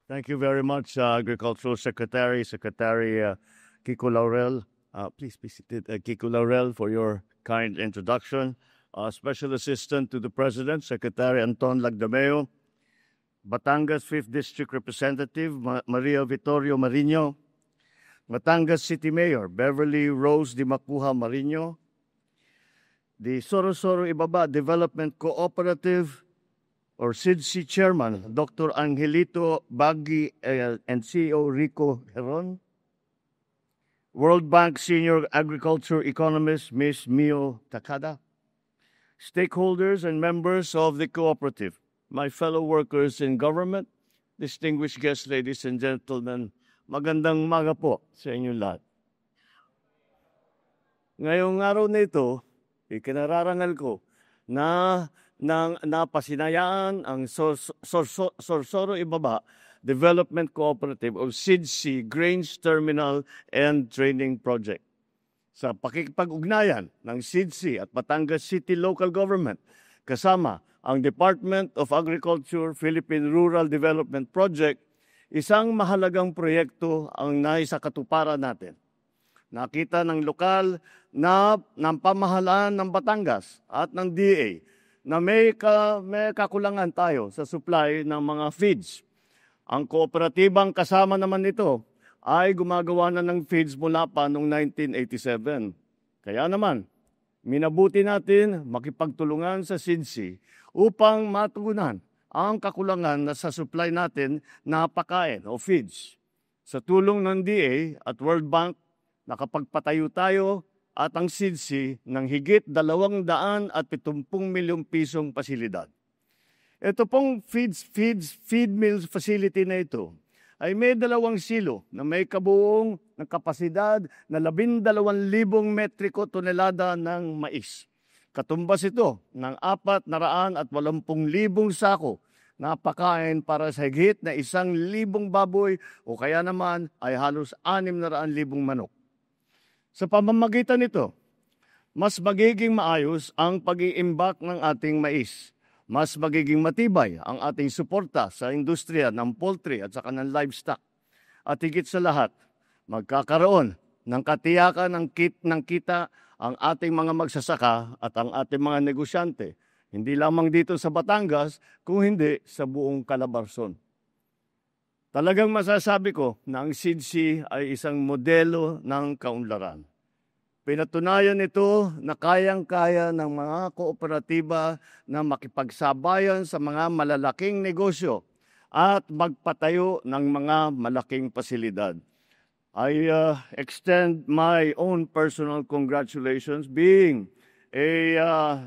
Thank you very much, Agricultural Secretary Kiko Laurel. Please be seated, Kiko Laurel, for your kind introduction. Special Assistant to the President, Secretary Anton Lagdameo. Batangas 5th District Representative Maria Vittorio Marino. Batangas City Mayor Beverly Rose Di Macuja Marino. The Soro-Soro Ibaba Development Cooperative or SIDC Chairman Dr. Angelito Baggi and CEO Rico Heron. World Bank Senior Agriculture Economist Ms. Mio Takada. Stakeholders and members of the cooperative, my fellow workers in government, distinguished guests, ladies and gentlemen, magandang umaga po sa inyong lahat. Ngayong araw na ito, ikinararangal ko na napasinayaan ang Soro-Soro Ibaba Development Cooperative o SIDC Grains Terminal and Training Project. Sa pakikipag-ugnayan ng SIDC at Batangas City Local Government kasama ang Department of Agriculture Philippine Rural Development Project, isang mahalagang proyekto ang naisakatuparan natin. Nakita ng lokal ng pamahalaan ng Batangas at ng DA na may kakulangan tayo sa supply ng mga feeds. Ang kooperatibang kasama naman nito ay gumagawa na ng feeds mula pa noong 1987. Kaya naman, minabuti natin makipagtulungan sa SIDC upang matugunan ang kakulangan na sa supply natin na pagkain o feeds. Sa tulong ng DA at World Bank, nakapagpatayo tayo at ang SIDC ng higit 270 milyong pisong pasilidad. Ito pong feed mill facility na ito ay may 2 silo na may kabuong ng kapasidad na 12,000 metriko tonelada ng mais. Katumbas ito ng 480,000 sako na pakain para sa higit na 1,000 baboy o kaya naman ay halos 600,000 manok. Sa pamamagitan nito, mas magiging maayos ang pag-iimbak ng ating mais. Mas magiging matibay ang ating suporta sa industriya ng poultry at saka ng livestock. At higit sa lahat, magkakaroon ng katiyakan ng kita ang ating mga magsasaka at ang ating mga negosyante. Hindi lamang dito sa Batangas, kung hindi sa buong Calabarzon. Talagang masasabi ko na ang SIDC ay isang modelo ng kaunlaran. Pinatunayan ito na kayang-kaya ng mga kooperatiba na makipagsabayan sa mga malalaking negosyo at magpatayo ng mga malaking pasilidad. I extend my own personal congratulations being a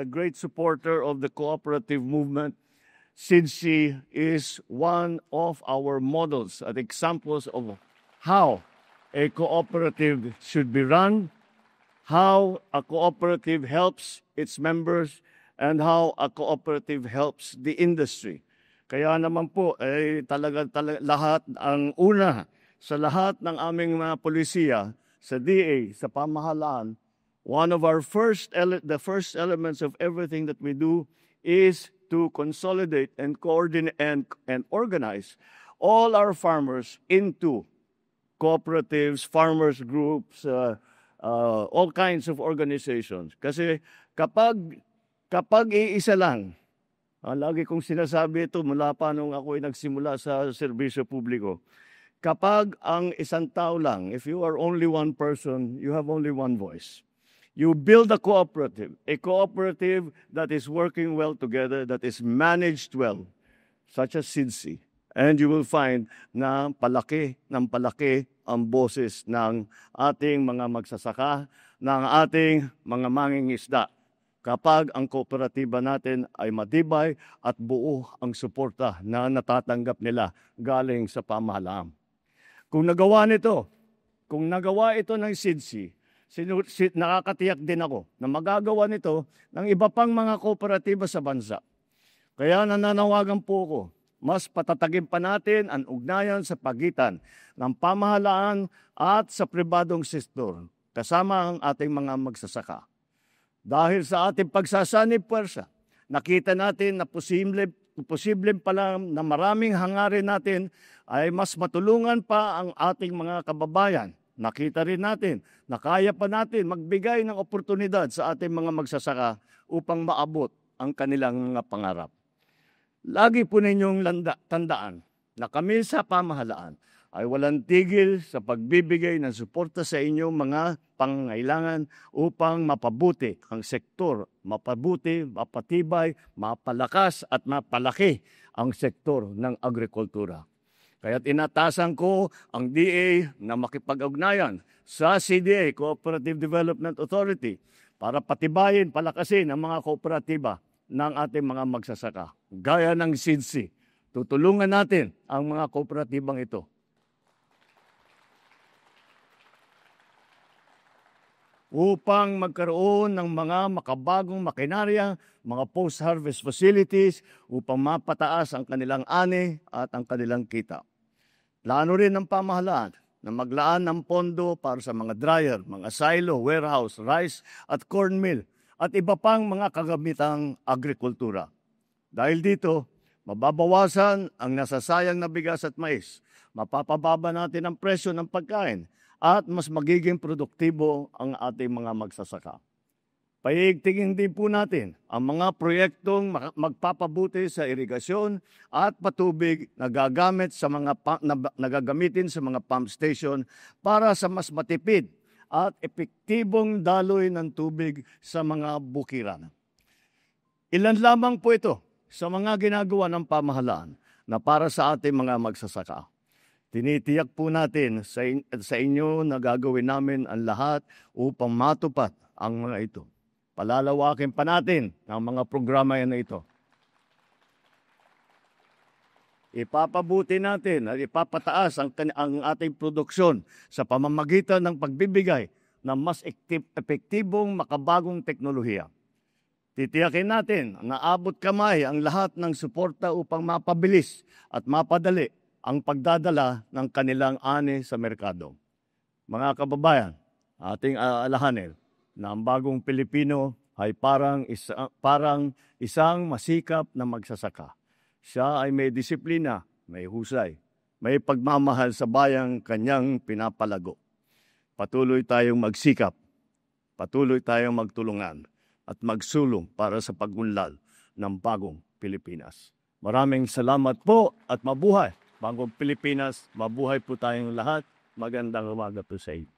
great supporter of the cooperative movement. SIDC is one of our models and examples of how a cooperative should be run, how a cooperative helps its members, and how a cooperative helps the industry. Kaya naman po, talaga lahat ang una sa lahat ng aming mga polisiya, sa DA, sa pamahalaan, one of our the first elements of everything that we do is to consolidate and coordinate and organize all our farmers into cooperatives, farmers groups, all kinds of organizations. Kasi kapag iisa lang, lagi kong sinasabi ito mula pa nung ako'y nagsimula sa serbisyo publiko, kapag ang isang tao lang, if you are only one person, you have only one voice. You build a cooperative that is working well together, that is managed well, such as SIDC. And you will find na palaki ang boses ng ating mga magsasaka, ng ating mga mangingisda. Kapag ang kooperatiba natin ay matibay at buo ang suporta na natatanggap nila galing sa pamahalaan. Kung nagawa ito ng SIDC, nakakatiyak din ako na magagawa nito ng iba pang mga kooperatiba sa bansa. Kaya nananawagan po ako, mas patatagin pa natin ang ugnayan sa pagitan ng pamahalaan at sa pribadong sektor, kasama ang ating mga magsasaka. Dahil sa ating pagsasanib puwersa, nakita natin na posible pala na maraming hangarin natin ay mas matulungan pa ang ating mga kababayan. Nakita rin natin na kaya pa natin magbigay ng oportunidad sa ating mga magsasaka upang maabot ang kanilang mga pangarap. Lagi po ninyong tandaan na kami sa pamahalaan ay walang tigil sa pagbibigay ng suporta sa inyong mga pangangailangan upang mapabuti ang sektor, mapabuti, mapatibay, mapalakas at mapalaki ang sektor ng agrikultura. Kaya tinatasan ko ang DA na makipag-ugnayan sa CDA, Cooperative Development Authority, para patibayin, palakasin ang mga kooperatiba ng ating mga magsasaka. Gaya ng SIDSI, tutulungan natin ang mga kooperatibang ito upang magkaroon ng mga makabagong makinarya, mga post-harvest facilities upang mapataas ang kanilang ani at ang kanilang kita. Plano rin ng pamahalaan na maglaan ng pondo para sa mga dryer, mga silo, warehouse, rice at corn mill at iba pang mga kagamitang agrikultura. Dahil dito, mababawasan ang nasasayang na bigas at mais, mapapababa natin ang presyo ng pagkain, at mas magiging produktibo ang ating mga magsasaka. Paigtingin din po natin ang mga proyektong magpapabuti sa irigasyon at patubig na nagagamitin sa mga pump station para sa mas matipid at epektibong daloy ng tubig sa mga bukiran. Ilan lamang po ito sa mga ginagawa ng pamahalaan na para sa ating mga magsasaka. Tinitiyak po natin sa inyo na gagawin namin ang lahat upang matupad ang mga ito. Palalawakin pa natin ang mga programa na ito. Ipapabuti natin at ipapataas ang ating produksyon sa pamamagitan ng pagbibigay ng mas epektibong makabagong teknolohiya. Titiyakin natin na abot kamay ang lahat ng suporta upang mapabilis at mapadali ang pagdadala ng kanilang ani sa merkado. Mga kababayan, ating alahanin na ang bagong Pilipino ay parang isang masikap na magsasaka. Siya ay may disiplina, may husay, may pagmamahal sa bayang kanyang pinapalago. Patuloy tayong magsikap, patuloy tayong magtulungan at magsulong para sa pagunlad ng bagong Pilipinas. Maraming salamat po at mabuhay! Bagong Pilipinas, mabuhay po tayong lahat. Magandang umaga po sa inyo.